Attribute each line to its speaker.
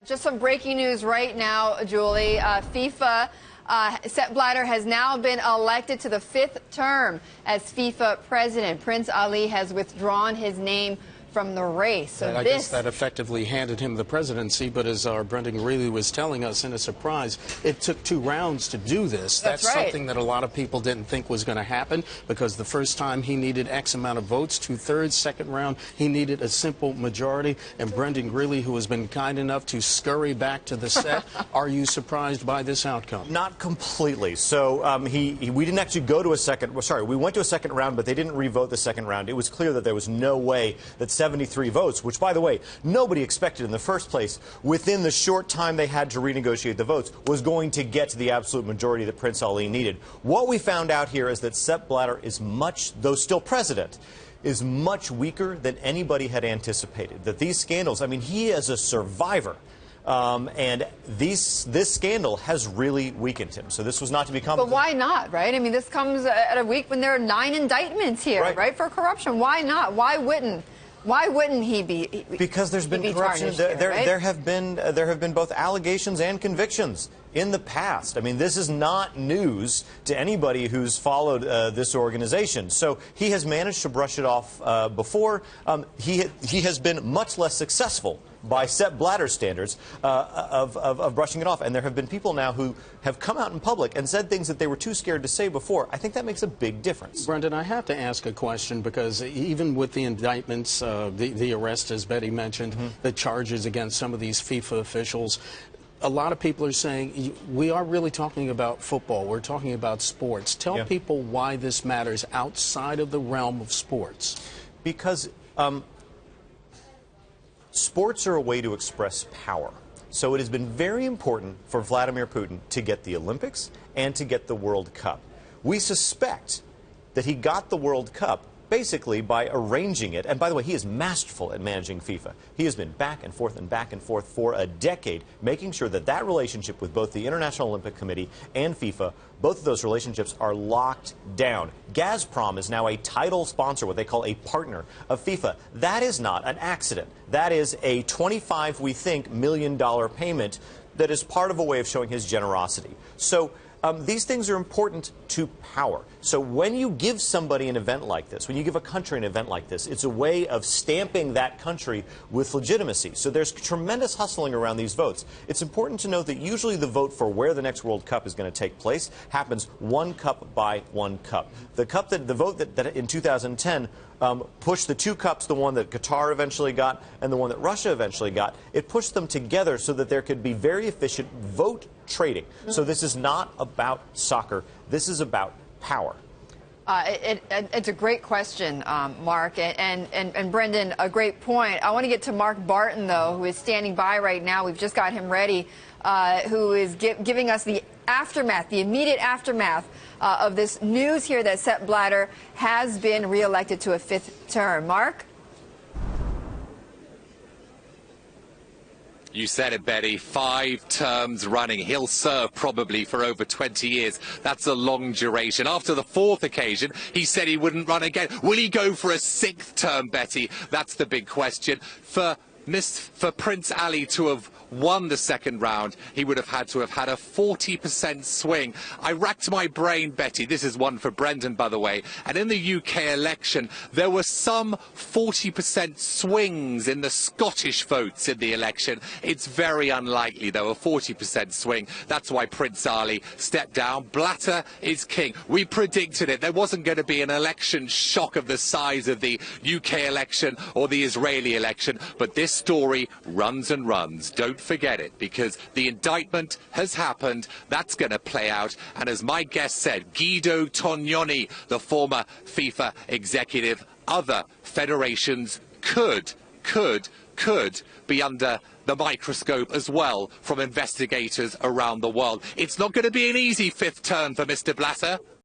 Speaker 1: Just some breaking news right now, Julie. FIFA, Sepp Blatter has now been elected to the 5th term as FIFA president. Prince Ali has withdrawn his name from the race. So
Speaker 2: I guess that effectively handed him the presidency, but as our Brendan Greeley was telling us in a surprise, it took 2 rounds to do this. That's
Speaker 1: right.
Speaker 2: Something that a lot of people didn't think was going to happen, because the first time he needed X amount of votes, 2/3, second round he needed a simple majority. And Brendan Greeley, who has been kind enough to scurry back to the set, are you surprised by this outcome?
Speaker 3: Not completely. So we didn't actually go to a second, we went to a second round, but they didn't revote the second round. It was clear that there was no way that 73 votes, which, by the way, nobody expected in the first place, within the short time they had to renegotiate the votes, was going to get to the absolute majority that Prince Ali needed. What we found out here is that Sepp Blatter is much, though still president, is much weaker than anybody had anticipated. That these scandals, I mean, he is a survivor. And this scandal has really weakened him. So this was not to be complicated.
Speaker 1: But why not, right? I mean, this comes at a week when there are 9 indictments here, right, for corruption. Why not? Why wouldn't he be?
Speaker 3: Because there's been corruption. There have been both allegations and convictions in the past. I mean, this is not news to anybody who's followed this organization. So he has managed to brush it off before. He has been much less successful by Sepp Blatter standards of brushing it off. And there have been people now who have come out in public and said things that they were too scared to say before. I think that makes a big difference.
Speaker 2: Brendan, I have to ask a question, because even with the indictments, the arrest, as Betty mentioned, the charges against some of these FIFA officials, a lot of people are saying we are really talking about football. We're talking about sports. Tell people why this matters outside of the realm of sports.
Speaker 3: Because sports are a way to express power. So it has been very important for Vladimir Putin to get the Olympics and to get the World Cup. We suspect that he got the World Cup basically by arranging it. And by the way, he is masterful at managing FIFA. He has been back and forth for a decade, making sure that that relationship with both the International Olympic Committee and FIFA, both of those relationships are locked down. Gazprom is now a title sponsor, what they call a partner of FIFA. That is not an accident. That is a $25, we think, million payment that is part of a way of showing his generosity. So these things are important to power. So when you give somebody an event like this, when you give a country an event like this, it's a way of stamping that country with legitimacy. So there's tremendous hustling around these votes. It's important to note that usually the vote for where the next World Cup is going to take place happens 1 cup by 1 cup. The vote that in 2010 pushed the 2 cups, the one that Qatar eventually got and the one that Russia eventually got, it pushed them together so that there could be very efficient vote trading. So this is not about soccer. This is about power.
Speaker 1: It's a great question, Mark, and Brendan, a great point. I want to get to Mark Barton, though, who is standing by right now. We've just got him ready, who is giving us the aftermath, the immediate aftermath of this news here that Sepp Blatter has been reelected to a 5th term. Mark?
Speaker 4: You said it, Betty. 5 terms running. He'll serve probably for over 20 years. That's a long duration. After the 4th occasion, he said he wouldn't run again. Will he go for a 6th term, Betty? That's the big question. For Prince Ali to have won the 2nd round, he would have had to have had a 40% swing. I racked my brain, Betty. This is one for Brendan, by the way. And in the UK election, there were some 40% swings in the Scottish votes in the election. It's very unlikely, though, a 40% swing. That's why Prince Ali stepped down. Blatter is king. We predicted it. There wasn't going to be an election shock of the size of the UK election or the Israeli election, but this story runs and runs. Don't forget it, because the indictment has happened. That's going to play out. And as my guest said, Guido Tognoni, the former FIFA executive, other federations could be under the microscope as well from investigators around the world. It's not going to be an easy 5th term for Mr. Blatter.